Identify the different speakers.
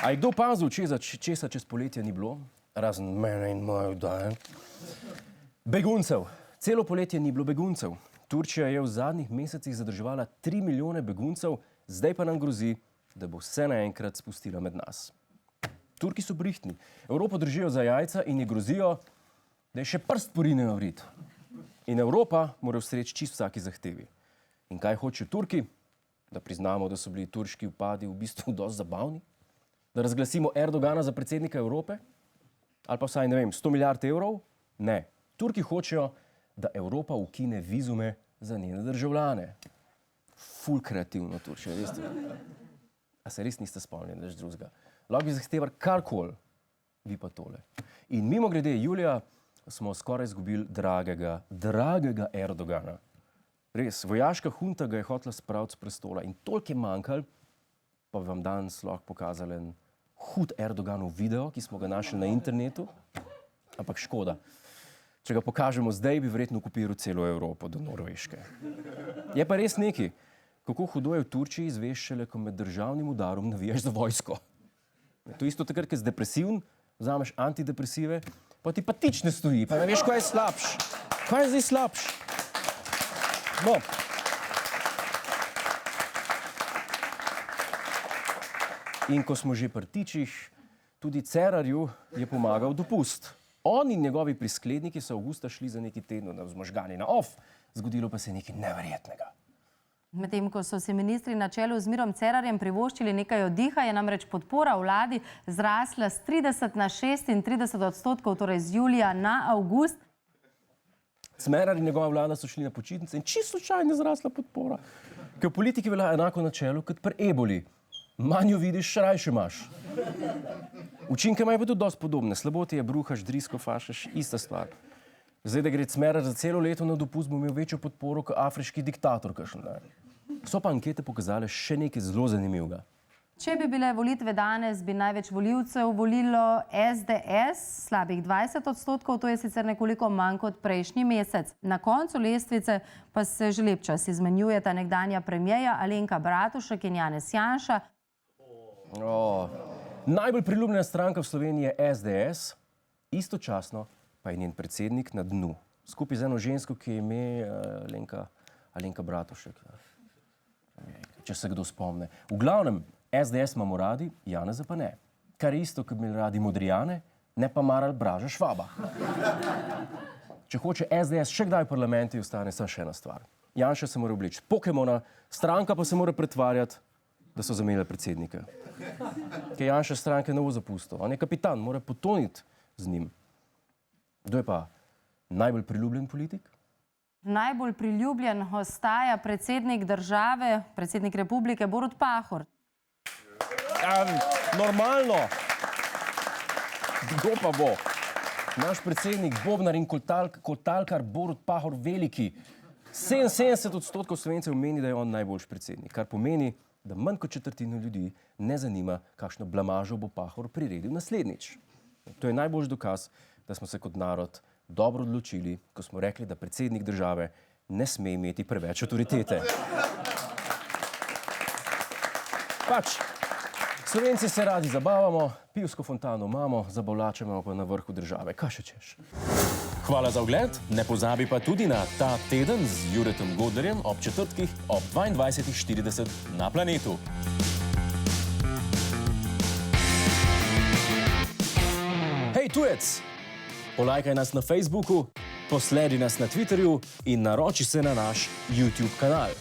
Speaker 1: A je kdo opazil, česa čez poletje ni bilo? Razen mene in moje vdaje. Beguncev. Celo poletje ni bilo beguncev. Turčija je v zadnjih mesecih zadrževala 3 milijone beguncev, zdaj pa nam grozi, da bo vse naenkrat spustila med nas. Turki so brihtni. Evropo držijo za jajca in ji grozijo, da je še prst porinejo v rit. In Evropa mora vstreči čisto vsaki zahtevi. In kaj hočejo Turki? Da priznamo, da so bili turški vpadi v bistvu dosti zabavni? Da razglasimo Erdogana za predsednika Evrope? Ali pa vsaj, ne vem, 100 milijard evrov? Ne. Turki hočejo, da Evropa ukine vizume za njene državljane. Ful kreativno Turčija, veste. A se res niste spomnili nič drugega? Lahko bi zahtevar karkoli, vi pa tole. In mimogrede, julija smo skoraj izgubili dragega Erdogana. Res, vojaška hunta ga je hotela spraviti s prestola in toliko je manjkalo, pa bi vam danes lahko pokazali en hud Erdoganov video, ki smo ga našli na internetu, ampak škoda. Če ga pokažemo zdaj, bi verjetno okupiral celo Evropo do Norveške. Je pa res nekaj, kako hudo je v Turčiji izveš šele, ko med državnim udarom navijaš za vojsko. To isto takrat, ko si depresiven, vzameš antidepresive, pa ti pa tič ne stoji, pa ne veš, kaj je slabš. Kaj je zdaj slabš? No. In ko smo že pri tičih, tudi Cerarju je pomagal dopust. On in njegovi priskledniki so avgusta šli za neki teden na zmožgani na off, zgodilo pa se je nekaj neverjetnega.
Speaker 2: Medtem, ko so se ministri na čelu z Mirom Cerarjem privoščili nekaj oddiha, je namreč podpora vladi zrasla z 30 na 36%, torej z julija na avgust.
Speaker 1: Smerar in njegova vlada so šli na počitnice in čisto slučajno je zrasla podpora. Ker v politiki velja enako načelo kot pri eboli. Manj jo vidiš, rajše imaš. Učinke imajo pa tudi dosti podobne. Slabo ti je, bruhaš, drisko, fašeš, ista stvar. Zdaj, da gre Smerar za celo leto na dopust, bo imel večjo podporo kot afriški diktator kakšen dan. So pa ankete pokazale še nekaj zelo zanimivega.
Speaker 2: Če bi bile volitve danes, bi največ volivcev volilo SDS, slabih 20%, to je sicer nekoliko manj kot prejšnji mesec. Na koncu lestvice pa se že lep čas izmenjujeta nekdanja premierja Alenka Bratušek in Janez Janša.
Speaker 1: Najbolj priljubljena stranka v Sloveniji je SDS, istočasno pa je njen predsednik na dnu. Skupaj z eno žensko, ki je ime Alenka Bratušek. Če se kdo spomne. V glavnem, SDS imamo radi, Janeza pa ne. Kar je isto, kot bi imeli radi Modrijane, ne pa marali Braža Švaba. Če hoče SDS še kdaj v parlamentu, ostane samo še ena stvar. Janša se mora obleči Pokemona, stranka pa se mora pretvarjati, da so zamenjali predsednika. Ker Janša stranke ne bo zapustil. On je kapitan, mora potoniti z njim. Kdo je pa najbolj priljubljen politik?
Speaker 2: Najbolj priljubljen ostaja predsednik države, predsednik republike Borut Pahor.
Speaker 1: Normalno. Kdo pa bo? Naš predsednik, bobnar in kotalkar Borut Pahor veliki. 77% Slovencev meni, da je on najboljši predsednik, kar pomeni, da manj kot četrtino ljudi ne zanima, kakšno blamažo bo Pahor priredil naslednjič. To je najboljši dokaz, da smo se kot narod dobro odločili, ko smo rekli, da predsednik države ne sme imeti preveč avtoritete. Pač, Slovenci se radi zabavamo, pivsko fontano imamo, zabavljačemo pa na vrhu države. Kaj še češ? Hvala za ogled, ne pozabi pa tudi na Ta teden z Juretom Godlerjem ob četrtkih ob 22:40 na Planetu. Hej, tujec! Polajkaj nas na Facebooku, posledi nas na Twitterju in naroči se na naš YouTube kanal.